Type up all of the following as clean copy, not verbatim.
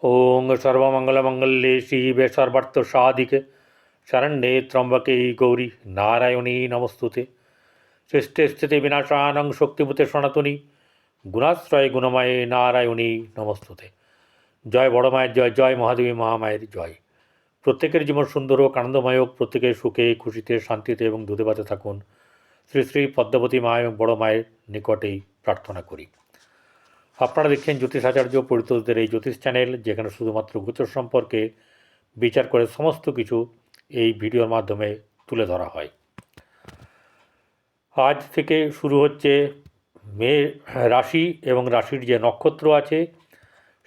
ओं सर्वमंगलमंगल्ये शिवे सर्वार्थसाधिके शरण्ये त्र्यंबके गौरी नारायणी नमस्तुते। सृष्टि स्थिति विनाशानं शक्तिभूते सनातनी गुणाश्रय गुणमये नारायणी नमस्तुते। जय बड़ मायर जय, जय महादेवी महामायर जय। प्रत्येकेर जीवन सुंदर होक, आनंदमय होक, प्रत्येकेर सुखे खुशिते शांतिते एवं दूधे भाते थाकुन श्री श्री पद्मावती मा एवं बड़ मायर निकटेई प्रार्थना करी। আপনারা দেখছেন জ্যোতিষাচার্য পরিতোষদের এই জ্যোতিষ চ্যানেল, যেখানে শুধুমাত্র গোচর সম্পর্কে বিচার করে সমস্ত কিছু এই ভিডিওর মাধ্যমে তুলে ধরা হয়। আজ থেকে শুরু হচ্ছে মে রাশি এবং রাশির যে নক্ষত্র আছে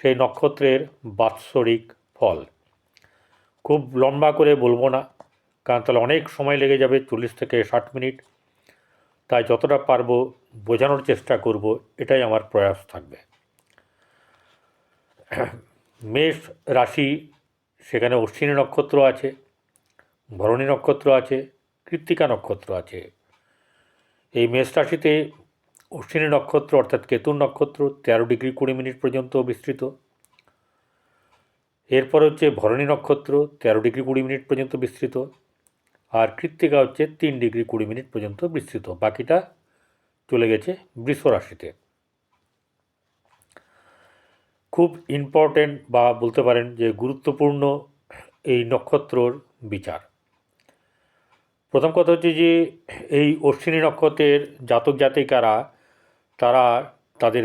সেই নক্ষত্রের বাৎসরিক ফল। খুব লম্বা করে বলবো না, কারণ তাহলে অনেক সময় লেগে যাবে, 40 থেকে 60 মিনিট। তাই যতটা পারবো বোঝানোর চেষ্টা করব, এটাই আমার প্রয়াস থাকবে। মেষ রাশি, সেখানে অশ্বিনী নক্ষত্র আছে, ভরণী নক্ষত্র আছে, কৃত্তিকা নক্ষত্র আছে। এই মেষ রাশিতে অশ্বিনী নক্ষত্র অর্থাৎ কেতুর নক্ষত্র 13 ডিগ্রি 20 মিনিট পর্যন্ত বিস্তৃত। এরপর হচ্ছে ভরণী নক্ষত্র 13 ডিগ্রি 20 মিনিট পর্যন্ত বিস্তৃত। আর কৃত্তিকা হচ্ছে 3 ডিগ্রি 20 মিনিট পর্যন্ত বিস্তৃত। বাকিটা চলে গেছে বৃষ রাশিতে। খুব ইম্পর্টেন্ট বা বলতে পারেন যে গুরুত্বপূর্ণ এই নক্ষত্রর বিচার। প্রথম কথা হচ্ছে যে এই অশ্বিনী নক্ষত্রের জাতক জাতিকারা তারা তাদের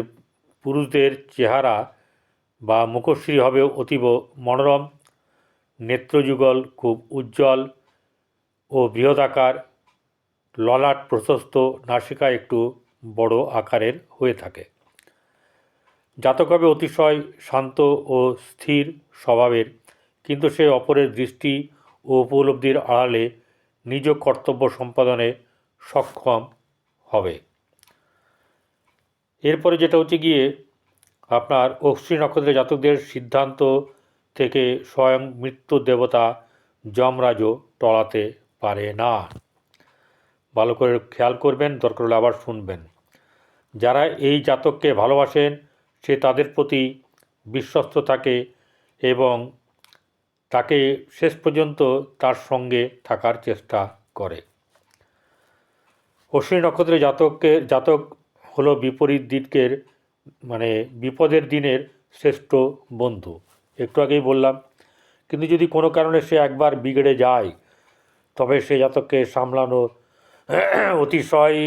পুরুষদের চেহারা বা মুখশ্রী হবে অতীব মনোরম, নেত্রযুগল খুব উজ্জ্বল ও বৃহদাকার, ললাট প্রশস্ত, নাসিকা একটু বড় আকারের হয়ে থাকে। জাতক হবে অতিশয় শান্ত ও স্থির স্বভাবের, কিন্তু সে অপরের দৃষ্টি ও উপলব্ধির আড়ালে নিজ কর্তব্য সম্পাদনে সক্ষম হবে। এরপরে যেটা হচ্ছে গিয়ে আপনার অশ্বিনী নক্ষত্রের জাতকদের সিদ্ধান্ত থেকে স্বয়ং মৃত্যুর দেবতা যমরাজও টলাতে পারে না। ভালো করে খেয়াল করবেন, দরকার হলে আবার শুনবেন। যারা এই জাতককে ভালোবাসেন সে তাদের প্রতি বিশ্বস্ত থাকে এবং তাকে শেষ পর্যন্ত তার সঙ্গে থাকার চেষ্টা করে। অশ্বিনী নক্ষত্রের জাতক হলো বিপরীত দিকের মানে বিপদের দিনের শ্রেষ্ঠ বন্ধু। একটু আগেই বললাম, কিন্তু যদি কোনো কারণে সে একবার বিগড়ে যায় তবে সে জাতককে সামলানো অতিশয়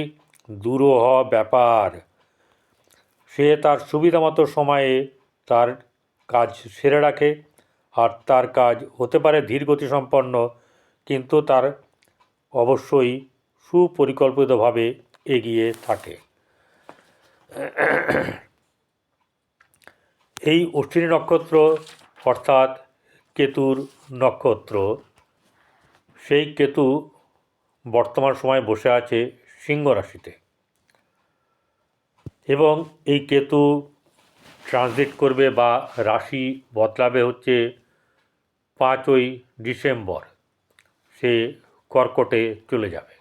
দুরূহ ব্যাপার। সে তার সুবিধামতো সময়ে তার কাজ সেরে রাখে, আর তার কাজ হতে পারে ধীরগতিসম্পন্ন, কিন্তু তার অবশ্যই সুপরিকল্পিতভাবে এগিয়ে থাকে। এই অশ্বিনী নক্ষত্র অর্থাৎ কেতুর নক্ষত্র, সেই কেতু বর্তমান সময়ে বসে আছে সিংহ রাশিতে এবং এই কেতু ট্রানজিট করবে বা রাশি বদলাবে হচ্ছে 5ই ডিসেম্বর। সে কর্কটে চলে যাবে।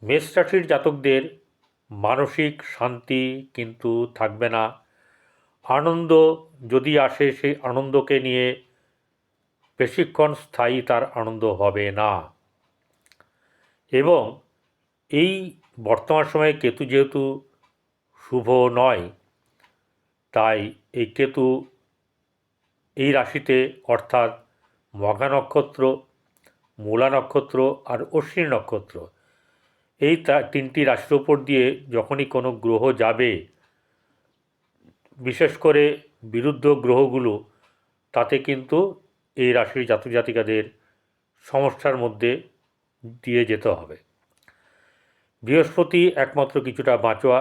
মেষ রাশির জাতকদের মানসিক শান্তি কিন্তু থাকবে না। আনন্দ যদি আসে, সেই আনন্দকে নিয়ে বেশিক্ষণ স্থায়ী তার আনন্দ হবে না। এবং এই বর্তমান সময়ে কেতু যেহেতু শুভ নয়, তাই এই কেতু এই রাশিতে অর্থাৎ মঘা নক্ষত্র, মূলা নক্ষত্র আর অশ্বিনী নক্ষত্র, এই 3টি রাশির ওপর দিয়ে যখনই কোনো গ্রহ যাবে, বিশেষ করে বিরুদ্ধ গ্রহগুলো, তাতে কিন্তু এই রাশির জাতক জাতিকাদের সমস্যার মধ্যে দিয়ে যেতে হবে। বৃহস্পতি একমাত্র কিছুটা বাঁচোয়া।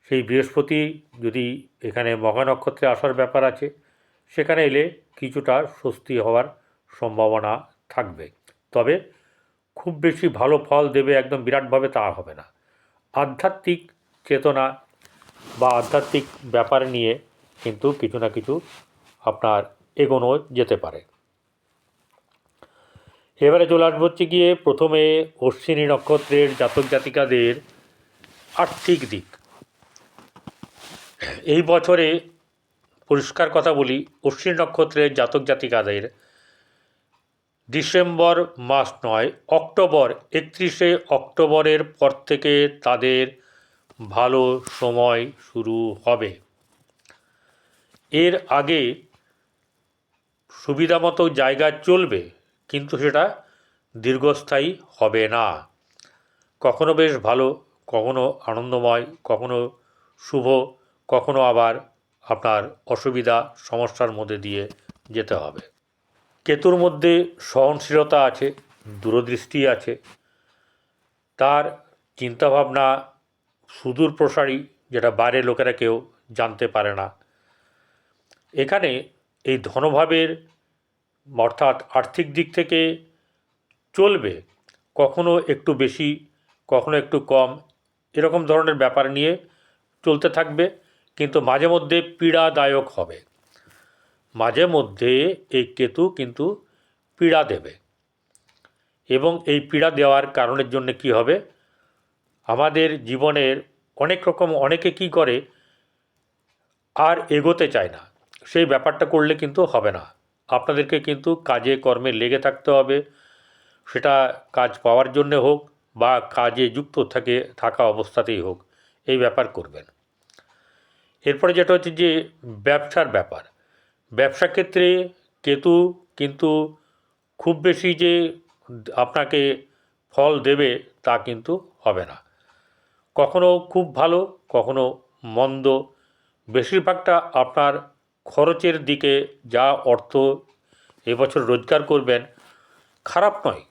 সেই বৃহস্পতি যদি এখানে মঘা নক্ষত্রে আসার ব্যাপার আছে, সেখানে এলে কিছুটা স্বস্তি হওয়ার সম্ভাবনা থাকবে। তবে খুব বেশি ভালো ফল দেবে একদম বিরাটভাবে তা হবে না। আধ্যাত্মিক চেতনা বা আধ্যাত্মিক ব্যাপার নিয়ে কিন্তু কিছু না কিছু আপনার এগোনো যেতে পারে। এবারে চলে আসবো হচ্ছে গিয়ে প্রথমে অশ্বিনী নক্ষত্রের জাতক জাতিকাদের আর্থিক দিক। এই বছরে পরিষ্কার কথা বলি, অশ্বিনী নক্ষত্রের জাতক জাতিকাদের ডিসেম্বর মাস নয়, অক্টোবর, 31শে অক্টোবরের পর থেকে তাদের ভালো সময় শুরু হবে। এর আগে সুবিধামতো জায়গা চলবে, কিন্তু সেটা দীর্ঘস্থায়ী হবে না। কখনো বেশ ভালো, কখনো আনন্দময়, কখনো শুভ, কখনো আবার আপনার অসুবিধা সমস্যার মধ্যে দিয়ে যেতে হবে। কেতুর মধ্যে সহনশীলতা আছে, দূরদৃষ্টি আছে, তার চিন্তাভাবনা সুদূর প্রসারী, যেটা বাইরের লোকেরা কেউ জানতে পারে না। এখানে এই ধনভাবের অর্থাৎ আর্থিক দিক থেকে চলবে, কখনো একটু বেশি, কখনো একটু কম, এরকম ধরনের ব্যাপার নিয়ে চলতে থাকবে, কিন্তু মাঝে মধ্যে পীড়াদায়ক হবে। মাঝে মধ্যে এই কেতু কিন্তু পীড়া দেবে, এবং এই পীড়া দেওয়ার কারণের জন্য কি হবে, আমাদের জীবনের অনেকে কি করে, আর এগোতে চায় না। সেই ব্যাপারটা করলে কিন্তু হবে না। আপনাদেরকে কিন্তু কাজে কর্মে লেগে থাকতে হবে, সেটা কাজ পাওয়ার জন্যে হোক বা কাজে যুক্ত থাকা অবস্থাতেই হোক, এই ব্যাপার করবেন। এরপরে যেটা হচ্ছে যে ব্যবসার ব্যাপার। ব্যবসা ক্ষেত্রে কেতু কিন্তু খুব বেশি যে আপনাকে ফল দেবে তা কিন্তু হবে না। কখনো খুব ভালো, কখনো মন্দ। বেশিরভাগটা আপনার খরচের দিকে যা অর্থ এবছর রোজগার করবেন, খারাপ নয়,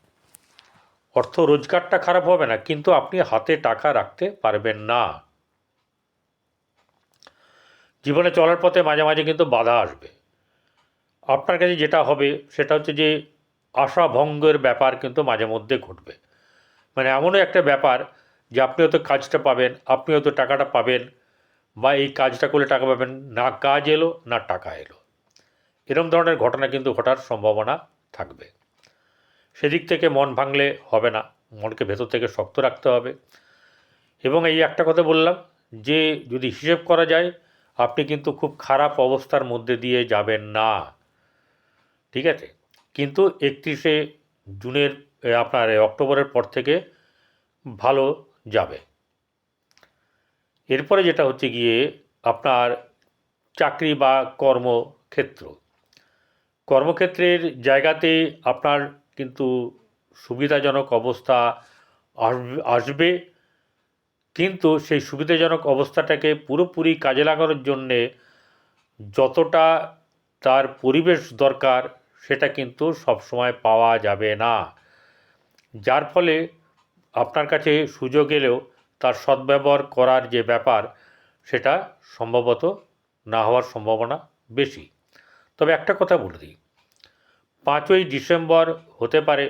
অর্থ রোজগারটা খারাপ হবে না, কিন্তু আপনি হাতে টাকা রাখতে পারবেন না। জীবনে চলার পথে মাঝে মাঝে কিন্তু বাধা আসবে। আপনার কাছে যেটা হবে সেটা হচ্ছে যে আশাভঙ্গের ব্যাপার কিন্তু মাঝে মধ্যে ঘটবে। মানে এমনও একটা ব্যাপার যে আপনি হয়তো কাজটা পাবেন, আপনি হয়তো টাকাটা পাবেন, বা এই কাজটা করলে টাকা পাবেন, না কাজ এলো না টাকা এলো, এরকম ধরনের ঘটনা কিন্তু ঘটার সম্ভাবনা থাকবে। সেদিক থেকে মন ভাঙলে হবে না, মনকে ভেতর থেকে শক্ত রাখতে হবে। এবং এই একটা কথা বললাম যে যদি হিসেব করা যায়, আপনি কিন্তু খুব খারাপ অবস্থার মধ্যে দিয়ে যাবেন না, ঠিক আছে? কিন্তু 31শে জুনের আপনার অক্টোবরের পর থেকে ভালো যাবে। এরপরে যেটা হচ্ছে গিয়ে আপনার চাকরি বা কর্মক্ষেত্র। কর্মক্ষেত্রের জায়গাতে আপনার কিন্তু সুবিধাজনক অবস্থা আসবে, কিন্তু সেই সুবিধাজনক অবস্থাটাকে পুরোপুরি কাজে লাগানোর জন্যে যতটা তার পরিবেশ দরকার সেটা কিন্তু সবসময় পাওয়া যাবে না, যার ফলে আপনার কাছে সুযোগ এলেও তার সদ্ব্যবহার করার যে ব্যাপার সেটা সম্ভবত না হওয়ার সম্ভাবনা বেশি। তবে একটা কথা বলে দিই, 5ই ডিসেম্বর হতে পারে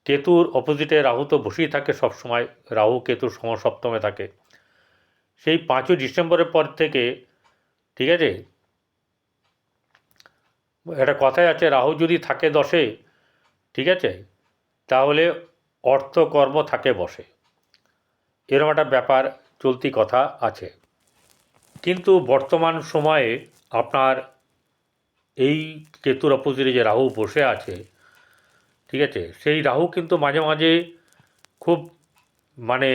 কেতুর অপোজিটে রাহু তো বসেই থাকে সবসময়, রাহু কেতুর সমসপ্তমে থাকে। সেই 5ই ডিসেম্বরের পর থেকে, ঠিক আছে, একটা কথাই আছে, রাহু যদি থাকে 10-এ, ঠিক আছে, তাহলে অর্থকর্ম থাকে বসে, এরকম একটা ব্যাপার চলতি কথা আছে। কিন্তু বর্তমান সময়ে আপনার এই কেতুর অপোজিটে যে রাহু বসে আছে, ঠিক আছে, সেই রাহু কিন্তু মাঝে মাঝে খুব মানে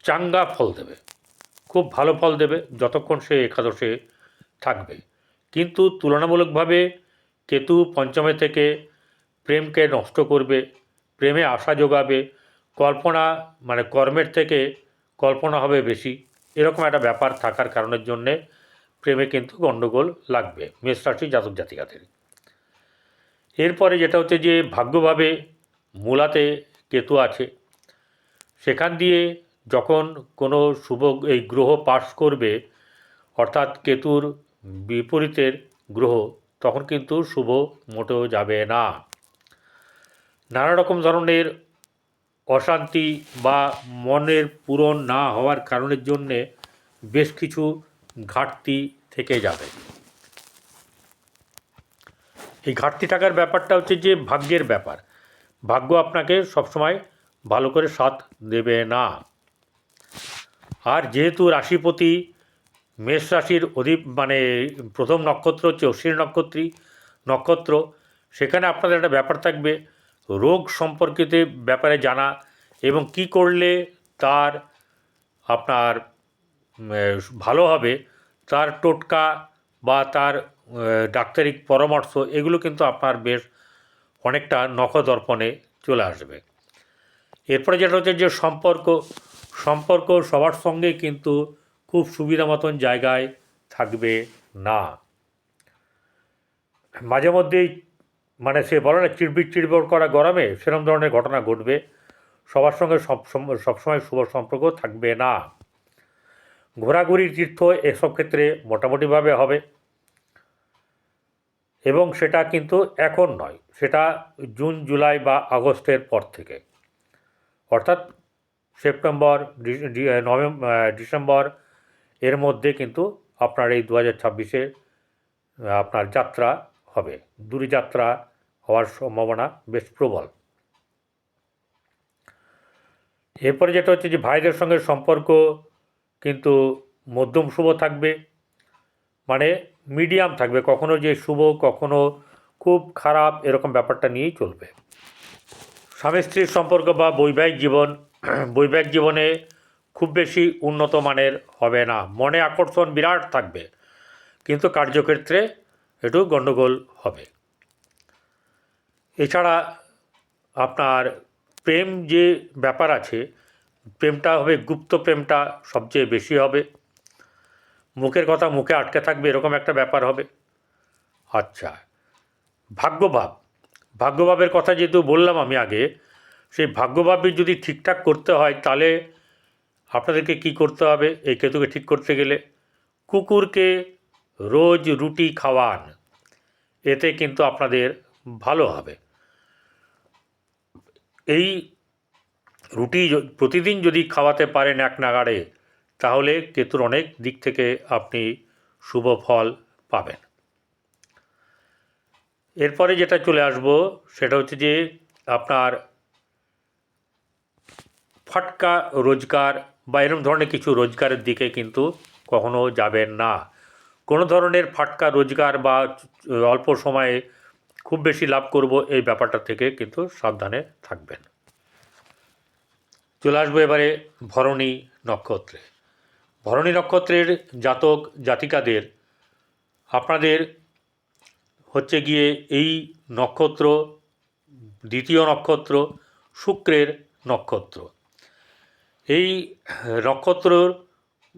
চাঙ্গা ফল দেবে, খুব ভালো ফল দেবে যতক্ষণ সে একাদশে থাকবে। কিন্তু তুলনামূলকভাবে কেতু পঞ্চমে থেকে প্রেমকে নষ্ট করবে, প্রেমে আশা যোগাবে, কল্পনা মানে কর্মের থেকে কল্পনা হবে বেশি, এরকম একটা ব্যাপার থাকার কারণের জন্যে প্রেমে কিন্তু গণ্ডগোল লাগবে মেষ রাশি জাতক জাতিকাদের। এরপরে যেটা হচ্ছে যে ভাগ্যভাবে মূলাতে কেতু আছে, সেখান দিয়ে যখন কোনো শুভ এই গ্রহ পাস করবে, অর্থাৎ কেতুর বিপরীতের গ্রহ, তখন কিন্তু শুভ মোটেও যাবে না। নানা রকম ধরনের অশান্তি বা মনের পূরণ না হওয়ার কারণের জন্যে বেশ কিছু ঘাটতি থেকে যাবে। এই ঘাটতি টাকার ব্যাপারটা হচ্ছে যে ভাগ্যের ব্যাপার, ভাগ্য আপনাকে সবসময় ভালো করে সাথ দেবে না। আর যেহেতু রাশিপতি মেষ রাশির প্রথম নক্ষত্র হচ্ছে অশ্বিনী নক্ষত্র। সেখানে আপনাদের একটা ব্যাপার থাকবে রোগ সম্পর্কিত ব্যাপারে জানা, এবং কি করলে তার আপনার ভালো হবে, তার টোটকা বা তার ডাক্তারি পরামর্শ, এগুলো কিন্তু আপনার বেশ অনেকটা নখদর্পণে চলে আসবে। এরপরে যেটা হচ্ছে যে সম্পর্ক সবার সঙ্গে কিন্তু খুব সুবিধা মতন জায়গায় থাকবে না। মাঝে মধ্যেই সে বলে না চিড়বিড় করা গরমে, সেরকম ধরনের ঘটনা ঘটবে। সবার সঙ্গে সবসময় শুভ সম্পর্ক থাকবে না। ঘোরাঘুরি তীর্থ এসব ক্ষেত্রে মোটামুটিভাবে হবে, এবং সেটা কিন্তু এখন নয়, সেটা জুন জুলাই বা আগস্টের পর থেকে, অর্থাৎ সেপ্টেম্বর ডিসেম্বর এর মধ্যে কিন্তু আপনার এই 2026-এ আপনার যাত্রা হবে। দূরে যাত্রা হওয়ার সম্ভাবনা বেশ প্রবল। এরপরে যেটা হচ্ছে যে ভাইদের সঙ্গে সম্পর্ক কিন্তু মধ্যম শুভ থাকবে, মিডিয়াম থাকবে, কখনো যে শুভ কখনো খুব খারাপ, এরকম ব্যাপারটা নিয়েই চলবে। স্বামী স্ত্রীর সম্পর্ক বা বৈবাহিক জীবনে খুব বেশি উন্নত মানের হবে না। মনে আকর্ষণ বিরাট থাকবে, কিন্তু কার্যক্ষেত্রে একটু গণ্ডগোল হবে। এছাড়া আপনার প্রেম যে ব্যাপার আছে, প্রেমটা হবে গুপ্ত, প্রেমটা সবচেয়ে বেশি হবে। মুখের কথা মুখে আটকে থাকবে, এরকম একটা ব্যাপার হবে। আচ্ছা, ভাগ্যভাবের কথা যেহেতু বললাম আমি আগে, সেই ভাগ্যভাবে যদি ঠিকঠাক করতে হয়, তাহলে আপনাদেরকে কি করতে হবে এই কেতুকে ঠিক করতে গেলে? কুকুরকে রোজ রুটি খাওয়ান, এতে কিন্তু আপনাদের ভালো হবে। এই রুটি প্রতিদিন যদি খাওয়াতে পারেন এক নাগাড়ে, তাহলে কেতুর অনেক দিক থেকে আপনি শুভ ফল পাবেন। এরপরে যেটা চলে আসব, সেটা হচ্ছে যে আপনার ফাটকা রোজগার বা এরকম ধরনের কিছু রোজগারের দিকে কিন্তু কখনো যাবেন না। কোনো ধরনের ফাটকা রোজগার বা অল্প সময়ে খুব বেশি লাভ করব, এই ব্যাপারটা থেকে কিন্তু সাবধানে থাকবেন। চলে আসবো এবারে ভরণী নক্ষত্রে। ভরণী নক্ষত্রের জাতক জাতিকাদের আপনাদের হচ্ছে গিয়ে এই নক্ষত্র দ্বিতীয় নক্ষত্র, শুক্রের নক্ষত্র। এই নক্ষত্রর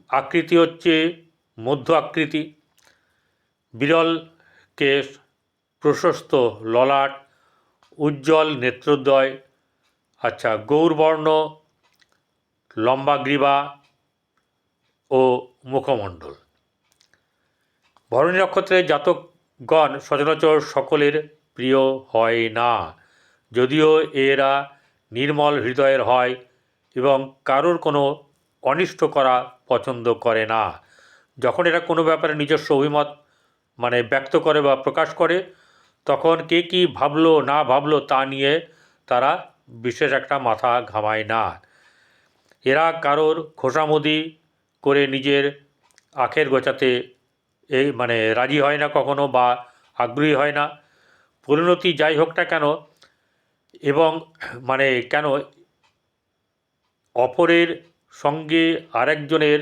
আকৃতি হচ্ছে মধ্য আকৃতি, বিরল কেশ, প্রশস্ত ললাট, উজ্জ্বল নেত্রদ্বয়, গৌরবর্ণ, লম্বা গ্রীবা ও মুখমণ্ডল। ভরণী নক্ষত্রের জাতকগণ সচরাচর সকলের প্রিয় হয় না, যদিও এরা নির্মল হৃদয়ের হয় এবং কারোর কোনো অনিষ্ট করা পছন্দ করে না। যখন এরা কোনো ব্যাপারে নিজস্ব অভিমত ব্যক্ত করে বা প্রকাশ করে, তখন কে কী ভাবলো না ভাবলো তা নিয়ে তারা বিশেষ একটা মাথা ঘামায় না। এরা কারোর খোসামদি করে নিজের আখের গোছাতে রাজি হয় না কখনো, বা আগ্রহী হয় না। পরিণতি যাই হোক না কেন, এবং কেন অপরের সঙ্গে আরেকজনের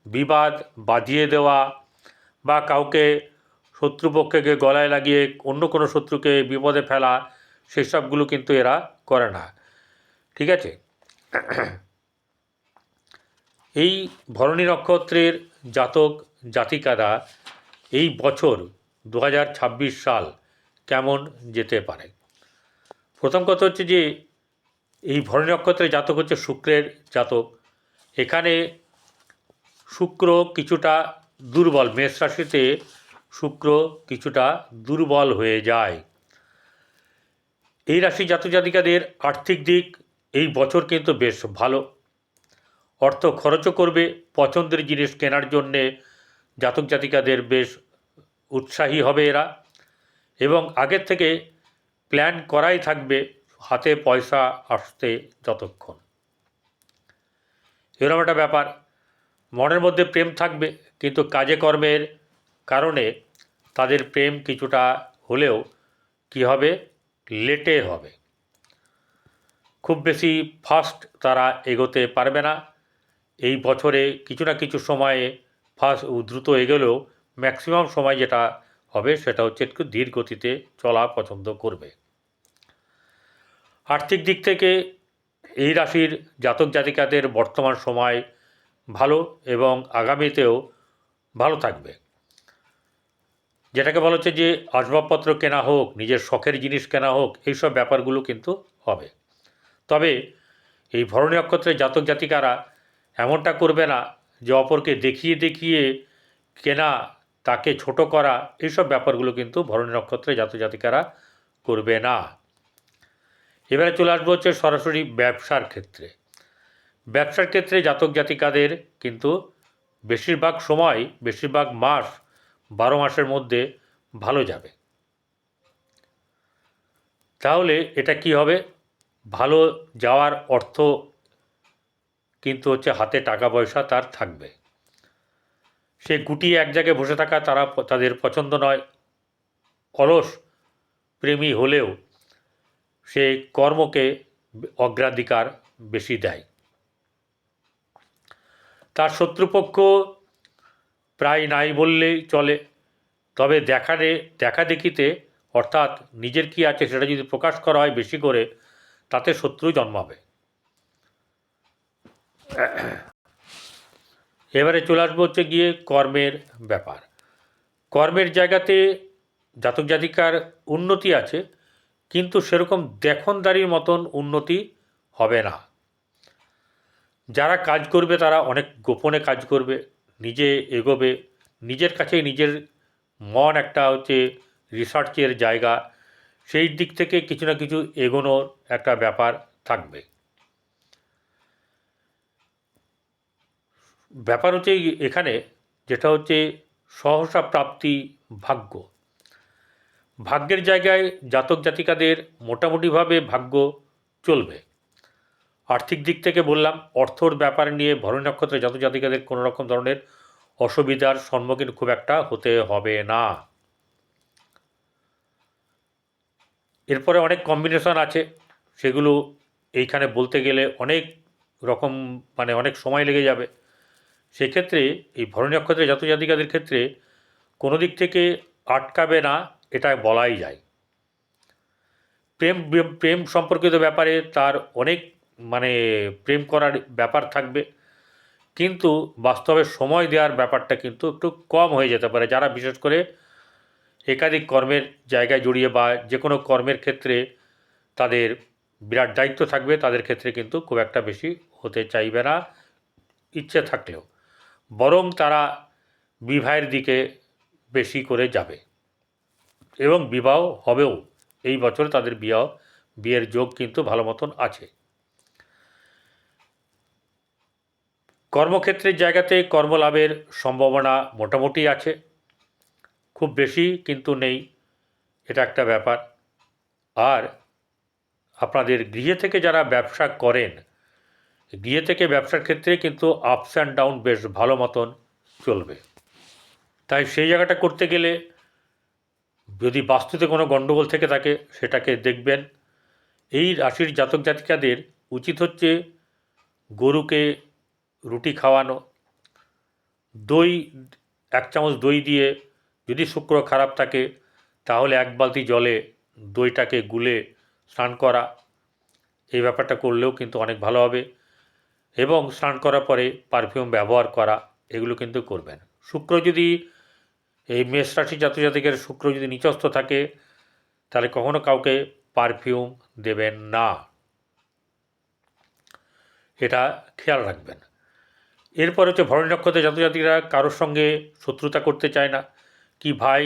বিবাদ বাঁধিয়ে দেওয়া বা কাউকে শত্রুপক্ষকে গলায় লাগিয়ে অন্য কোনো শত্রুকে বিপদে ফেলা, সেসবগুলো কিন্তু এরা করে না। ঠিক আছে? এই ভরণী নক্ষত্রের জাতক জাতিকারা এই বছর 2026 সাল কেমন যেতে পারে? প্রথম কথা হচ্ছে যে এই ভরণী নক্ষত্রের জাতক হচ্ছে শুক্রের জাতক। এখানে শুক্র কিছুটা দুর্বল, মেষ রাশিতে শুক্র কিছুটা দুর্বল হয়ে যায়। এই রাশি জাতক জাতিকাদের আর্থিক দিক এই বছর কিন্তু বেশ ভালো। অর্থ খরচও করবে, পছন্দের জিনিস কেনার জন্যে জাতক জাতিকাদের বেশ উৎসাহী হবে এরা, এবং আগের থেকে প্ল্যান করাই থাকবে হাতে পয়সা আসতে যতক্ষণ। এরকম একটা ব্যাপার, মনের মধ্যে প্রেম থাকবে, কিন্তু কাজে কর্মের কারণে তাদের প্রেম কিছুটা হলেও কি হবে, লেটে হবে, খুব বেশি ফাস্ট তারা এগোতে পারবে না। এই বছরে কিছু না কিছু সময়ে ফাস্ট দ্রুত এগোলেও ম্যাক্সিমাম সময় যেটা হবে সেটা হচ্ছে একটু ধীর গতিতে চলা পছন্দ করবে। আর্থিক দিক থেকে এই রাশির জাতক জাতিকাদের বর্তমান সময় ভালো এবং আগামীতেও ভালো থাকবে। যেটাকে বলা হচ্ছে যে আসবাবপত্র কেনা হোক, নিজের শখের জিনিস কেনা হোক, এইসব ব্যাপারগুলো কিন্তু হবে। তবে এই ভরণী নক্ষত্রের জাতক জাতিকারা এমনটা করবে না যে অপরকে দেখিয়ে দেখিয়ে কেনা, তাকে ছোট করা, এইসব ব্যাপারগুলো কিন্তু ভরণী নক্ষত্রের জাতক জাতিকারা করবে না। এবারে চলে আসবো হচ্ছে সরাসরি ব্যবসার ক্ষেত্রে। ব্যবসার ক্ষেত্রে জাতক জাতিকাদের কিন্তু বেশিরভাগ সময়, বেশিরভাগ মাস, 12 মাসের মধ্যে ভালো যাবে। তাহলে এটা কি হবে, ভালো যাওয়ার অর্থ কিন্তু হচ্ছে হাতে টাকা পয়সা তার থাকবে। সে গুটিয়ে এক জায়গায় বসে থাকা তাদের পছন্দ নয়। অলস প্রেমী হলেও সে কর্মকে অগ্রাধিকার বেশি দেয়। তার শত্রুপক্ষ প্রায় নাই বললেই চলে। তবে দেখা দেখিতে, অর্থাৎ নিজের কি আছে সেটা যদি প্রকাশ করা হয় বেশি করে, তাতে শত্রু জন্মাবে। এবারে চলে আসবো হচ্ছে গিয়ে কর্মের ব্যাপার। কর্মের জায়গাতে জাতক জাতিকার উন্নতি আছে, কিন্তু সেরকম দেখনদারির মতন উন্নতি হবে না। যারা কাজ করবে তারা অনেক গোপনে কাজ করবে, নিজে এগোবে, নিজের কাছে নিজের মন একটা হচ্ছে রিসার্চের জায়গা, সেই দিক থেকে কিছু না কিছু এগোনোর একটা ব্যাপার থাকবে। ব্যাপার হচ্ছে এখানে যেটা হচ্ছে সহসা প্রাপ্তি ভাগ্য। ভাগ্যের জায়গায় জাতক জাতিকাদের মোটামুটিভাবে ভাগ্য চলবে। আর্থিক দিক থেকে বললাম, অর্থর ব্যাপার নিয়ে ভরণী নক্ষত্রে জাতক জাতিকাদের কোনো রকম ধরনের অসুবিধার সম্মুখীন খুব একটা হতে হবে না। এরপরে অনেক কম্বিনেশন আছে, সেগুলো এইখানে বলতে গেলে অনেক রকম অনেক সময় লেগে যাবে। সেক্ষেত্রে এই ভরণী নক্ষত্রের জাতক জাতিকাদের ক্ষেত্রে কোনো দিক থেকে আটকাবে না, এটা বলাই যায়। প্রেম প্রেম সম্পর্কিত ব্যাপারে তার অনেক প্রেম করার ব্যাপার থাকবে, কিন্তু বাস্তবে সময় দেওয়ার ব্যাপারটা কিন্তু একটু কম হয়ে যেতে পারে। যারা বিশেষ করে একাধিক কর্মের জায়গায় জড়িয়ে বা যে কোনো কর্মের ক্ষেত্রে তাদের বিরাট দায়িত্ব থাকবে, তাদের ক্ষেত্রে কিন্তু খুব একটা বেশি হতে চাইবে না ইচ্ছে থাকলেও, বরং তারা বিবাহের দিকে বেশি করে যাবে এবং বিবাহ হবেও। এই বছর তাদের বিয়ের যোগ কিন্তু ভালো মতন আছে। কর্মক্ষেত্রের জায়গাতে কর্মলাভের সম্ভাবনা মোটামুটি আছে, খুব বেশি কিন্তু নেই, এটা একটা ব্যাপার। আর আপনাদের গৃহে থেকে যারা ব্যবসা করেন, গৃহে থেকে ব্যবসার ক্ষেত্রে কিন্তু আপস অ্যান্ড ডাউন বেশ ভালো মতন চলবে। তাই সেই জায়গাটা করতে গেলে যদি বাস্তুতে কোনো গণ্ডগোল থেকে থাকে সেটাকে দেখবেন। এই রাশির জাতক জাতিকাদের উচিত হচ্ছে গরুকে রুটি খাওয়ানো, দই 1 চামচ দই দিয়ে, যদি শুক্র খারাপ থাকে তাহলে 1 বালতি জলে দইটাকে গুলে স্নান করা, এই ব্যাপারটা করলেও কিন্তু অনেক ভালো হবে। এবং স্নান করার পরে পারফিউম ব্যবহার করা, এগুলো কিন্তু করবেন। শুক্র যদি এই মেষ রাশি জাতক জাতিকের শুক্র যদি নিচস্থ থাকে তাহলে কখনো কাউকে পারফিউম দেবেন না, এটা খেয়াল রাখবেন। এরপর হচ্ছে ভরণী নক্ষত্রের জাতক জাতিকরা কারোর সঙ্গে শত্রুতা করতে চায় না, কি ভাই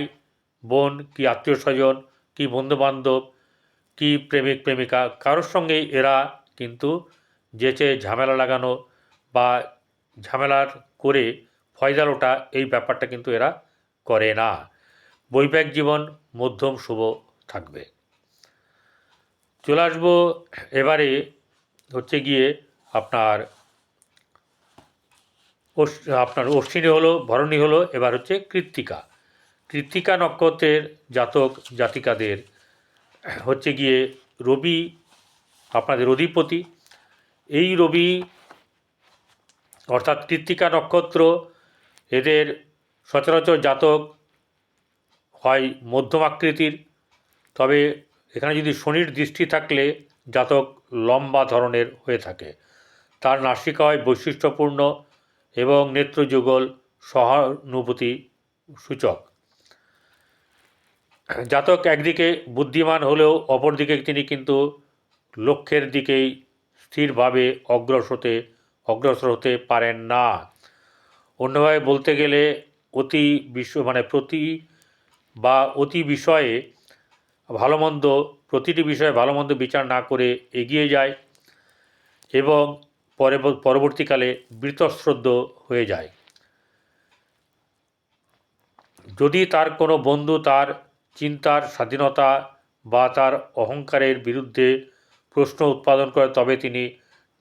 বোন, কি আত্মীয় স্বজন, কি বন্ধুবান্ধব, কি প্রেমিক প্রেমিকা, কারোর সঙ্গেই এরা কিন্তু যেচে ঝামেলা লাগানো বা ঝামেলার করে ফয়দা লোটা, এই ব্যাপারটা কিন্তু এরা করে না। বৈবাহিক জীবন মধ্যম শুভ থাকবে। চলে আসবো এবারে হচ্ছে গিয়ে আপনার আপনার অশ্বিনী হলো, ভরণী হলো, এবার হচ্ছে কৃত্তিকা। কৃত্তিকা নক্ষত্রের জাতক জাতিকাদের হচ্ছে গিয়ে রবি আপনাদের অধিপতি। এই রবি অর্থাৎ কৃত্তিকা নক্ষত্র, এদের সচরাচর জাতক হয় মধ্যম আকৃতির, তবে এখানে যদি শনির দৃষ্টি থাকলে জাতক লম্বা ধরনের হয়ে থাকে। তার নাসিকা হয় বৈশিষ্ট্যপূর্ণ এবং নেত্রযুগল সহানুভূতি সূচক। জাতক একদিকে বুদ্ধিমান হলেও অপরদিকে তিনি কিন্তু লক্ষ্যের দিকেই স্থিরভাবে অগ্রসর হতে পারেন না। অন্যভাবে বলতে গেলে অতি বিষয়ে প্রতিটি বিষয়ে ভালো মন্দ বিচার না করে এগিয়ে যায় এবং পরবর্তীকালে বীতশ্রদ্ধ হয়ে যায়। যদি তার কোনো বন্ধু তার চিন্তার স্বাধীনতা বা তার অহংকারের বিরুদ্ধে প্রশ্ন উৎপাদন করে, তবে তিনি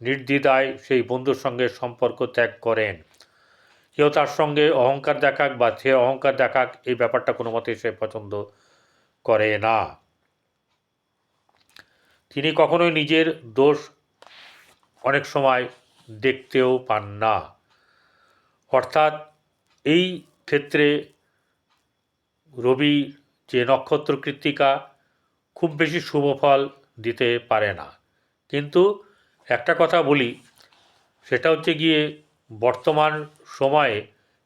নির্দ্বিধায় সেই বন্ধুর সঙ্গে সম্পর্ক ত্যাগ করেন। কেউ তার সঙ্গে অহংকার দেখাক বা সে অহংকার দেখাক, এই ব্যাপারটা কোনো মতে সে পছন্দ করে না। তিনি কখনোই নিজের দোষ অনেক সময় দেখতেও পান না। অর্থাৎ এই ক্ষেত্রে রবি যে নক্ষত্র কৃত্তিকা খুব বেশি শুভ ফল দিতে পারে না। কিন্তু একটা কথা বলি, সেটা হচ্ছে গিয়ে বর্তমান সময়ে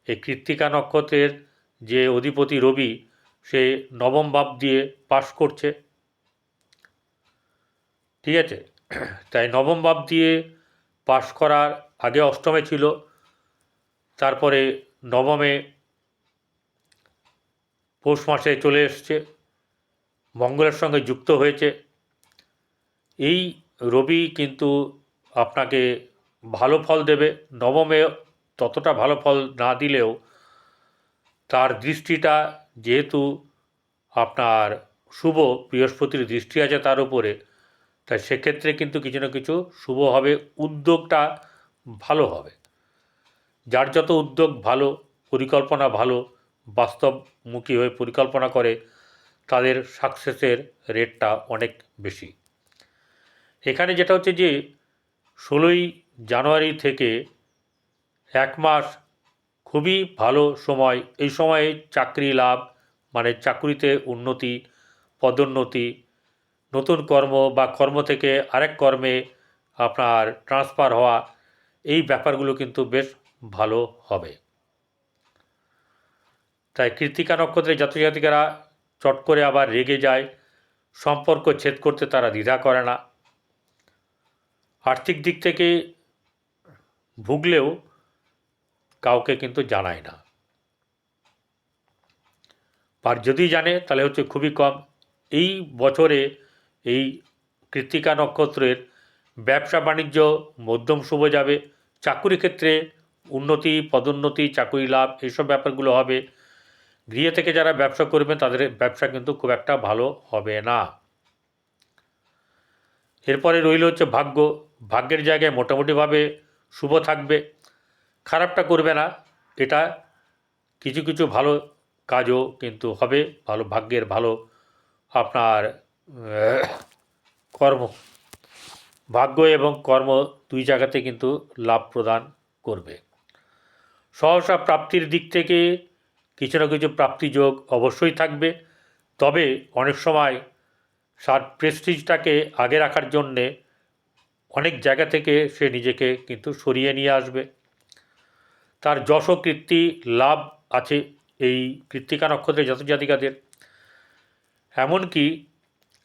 এই কৃত্তিকা নক্ষত্রের যে অধিপতি রবি, সে নবম ভাব দিয়ে পাস করছে, ঠিক আছে। তাই নবম ভাব দিয়ে পাস করার আগে অষ্টমে ছিল, তারপরে নবমে পৌষ মাসে চলে এসছে, মঙ্গলের সঙ্গে যুক্ত হয়েছে। এই রবি কিন্তু আপনাকে ভালো ফল দেবে। নবমে ততটা ভালো ফল না দিলেও তার দৃষ্টিটা যেহেতু আপনার শুভ, বৃহস্পতির দৃষ্টি আছে তার উপরে, তাই সেক্ষেত্রে কিন্তু কিছু না কিছু শুভ হবে, উদ্যোগটা ভালো হবে। যার যত উদ্যোগ ভালো, পরিকল্পনা ভালো, বাস্তবমুখী হয়ে পরিকল্পনা করে, তাদের সাকসেসের রেটটা অনেক বেশি। এখানে যেটা হচ্ছে যে 16ই জানুয়ারি থেকে 1 মাস খুবই ভালো সময়। এই সময়ে চাকরি লাভ, মানে চাকরিতে উন্নতি, পদোন্নতি, নতুন কর্ম বা কর্ম থেকে আরেক কর্মে আপনার ট্রান্সফার হওয়া, এই ব্যাপারগুলো কিন্তু বেশ ভালো হবে। তাই কৃত্তিকা নক্ষত্রের জাতজাতিকারা চট করে আবার রেগে যায়, সম্পর্ক ছেদ করতে তারা দ্বিধা করে না। আর্থিক দিক থেকে ভুগলেও কাউকে কিন্তু জানায় না, আর যদি জানে তাহলে হচ্ছে খুবই কম। এই বছরে এই কৃত্তিকা নক্ষত্রের ব্যবসা বাণিজ্য মধ্যম শুভ যাবে। চাকুরি ক্ষেত্রে উন্নতি, পদোন্নতি, চাকুরি লাভ, এইসব ব্যাপারগুলো হবে। গৃহে থেকে যারা ব্যবসা করবেন তাদের ব্যবসা কিন্তু খুব একটা ভালো হবে না। এরপরে রইল হচ্ছে ভাগ্য। ভাগ্যের জায়গায় মোটামুটিভাবে শুভ থাকবে, খারাপটা করবে না। এটা কিছু কিছু ভালো কাজও কিন্তু হবে, ভালো ভাগ্যের ভালো আপনার কর্ম, ভাগ্য এবং কর্ম দুই জায়গাতে কিন্তু লাভ প্রদান করবে। সহসা প্রাপ্তির দিক থেকে কিছু না কিছু প্রাপ্তিযোগ অবশ্যই থাকবে, তবে অনেক সময় প্রেস্টিজটাকে আগে রাখার জন্যে অনেক জায়গা থেকে সে নিজেকে কিন্তু সরিয়ে নিয়ে আসবে। তার যশ কীর্তি লাভ আছে এই কৃত্তিকা নক্ষত্রের জাতজাতিকাদের। এমনকি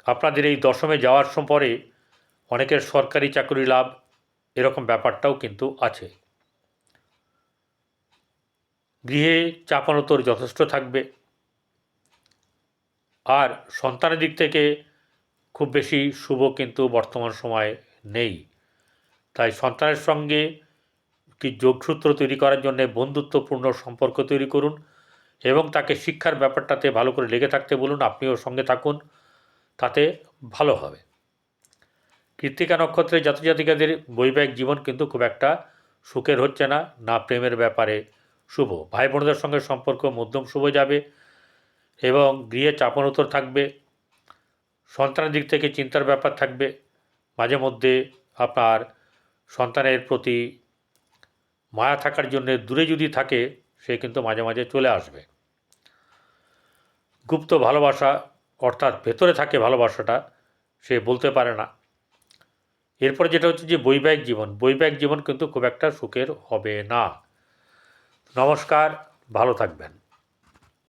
আপনাদের এই দশমে যাওয়ার পরে অনেকের সরকারি চাকরি লাভ, এরকম ব্যাপারটাও কিন্তু আছে। গৃহে চাপানোতর যথেষ্ট থাকবে, আর সন্তানের দিক থেকে খুব বেশি শুভ কিন্তু বর্তমান সময়ে নেই। তাই সন্তানের সঙ্গে কি যোগসূত্র তৈরি করার জন্য বন্ধুত্বপূর্ণ সম্পর্ক তৈরি করুন এবং তাকে শিক্ষার ব্যাপারটাতে ভালো করে লেগে থাকতে বলুন, আপনিও সঙ্গে থাকুন, তাতে ভালো হবে। কৃত্তিকা নক্ষত্রের জাতজাতিকাদের বৈবাহিক জীবন কিন্তু খুব একটা সুখের হচ্ছে না, না প্রেমের ব্যাপারে শুভ। ভাই বোনদের সঙ্গে সম্পর্ক মধ্যম শুভ যাবে এবং গৃহে চাপানোতর থাকবে। সন্তানের দিক থেকে চিন্তার ব্যাপার থাকবে। মাঝে মধ্যে আপনার সন্তানের প্রতি মায়া থাকার জন্যে দূরে যদি থাকে, সে কিন্তু মাঝে মাঝে চলে আসবে। গুপ্ত ভালোবাসা, অর্থাৎ ভেতরে থাকে ভালোবাসাটা, সে বলতে পারে না। এরপরে যেটা হচ্ছে যে বৈবাহিক জীবন কিন্তু খুব একটা সুখের হবে না। নমস্কার, ভালো থাকবেন।